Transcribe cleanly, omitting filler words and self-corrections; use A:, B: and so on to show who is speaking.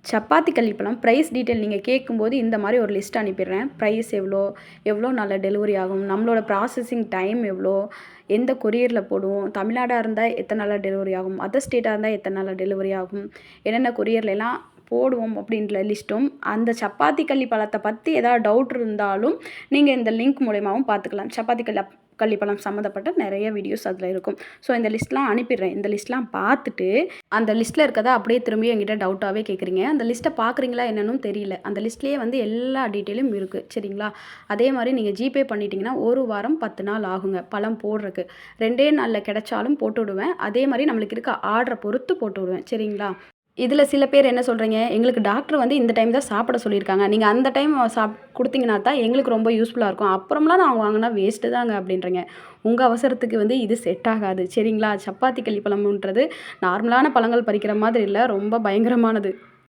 A: Chapati கள்ளிப்பழம் price detail நீங்கள் கேட்கும்போது இந்த மாதிரி ஒரு லிஸ்ட் அனுப்பிடுறேன். ப்ரைஸ் எவ்வளோ, எவ்வளோ நாளில் டெலிவரி ஆகும், நம்மளோட ப்ராசஸிங் டைம் எவ்வளோ, எந்த கொரியரில் போடுவோம், தமிழ்நாடாக இருந்தால் எத்தனை நாளில் டெலிவரி ஆகும், அதர் ஸ்டேட்டாக இருந்தால் எத்தனை நாளில் டெலிவரி ஆகும், என்னென்ன கொரியர்லாம் போடுவோம் அப்படின்ற லிஸ்ட்டும், அந்த சப்பாத்தி கள்ளிப்பழத்தை பற்றி ஏதாவது டவுட் இருந்தாலும் நீங்கள் இந்த லிங்க் மூலயமாவும் பார்த்துக்கலாம். சப்பாத்தி கள்ளிப்பழம் சம்மந்தப்பட்ட நிறைய வீடியோஸ் அதில் இருக்கும். ஸோ இந்த லிஸ்ட்லாம் அனுப்பிடுறேன். இந்த லிஸ்ட்லாம் பார்த்துட்டு அந்த லிஸ்ட்டில் இருக்கதை அப்படியே திரும்பி என்கிட்ட டவுட்டாகவே கேட்குறீங்க. அந்த லிஸ்ட்டை பார்க்குறீங்களா என்னன்னு தெரியல. அந்த லிஸ்ட்லேயே வந்து எல்லா டீட்டெயிலும் இருக்குது. சரிங்களா? அதே மாதிரி நீங்கள் ஜிபே பண்ணிட்டீங்கன்னா 1 வாரம் 10 நாள் ஆகுங்க பழம் போடுறதுக்கு. 2 நாளில் கிடைச்சாலும் போட்டு விடுவேன். அதே மாதிரி நம்மளுக்கு இருக்க ஆர்டரை பொறுத்து போட்டு விடுவேன். சரிங்களா? இதில் சில பேர் என்ன சொல்கிறீங்க, எங்களுக்கு டாக்டர் வந்து இந்த டைம் தான் சாப்பிட சொல்லியிருக்காங்க. நீங்கள் அந்த டைம் கொடுத்தீங்கன்னா தான் எங்களுக்கு ரொம்ப யூஸ்ஃபுல்லாக இருக்கும். அப்புறம்லாம் நான் வாங்கினா வேஸ்ட்டு தாங்க அப்படின்றீங்க. உங்கள் அவசரத்துக்கு வந்து இது செட் ஆகாது. சரிங்களா? சப்பாத்தி கள்ளிப்பழம்ன்றது நார்மலான பழங்கள் பறிக்கிற மாதிரி இல்லை, ரொம்ப பயங்கரமானது.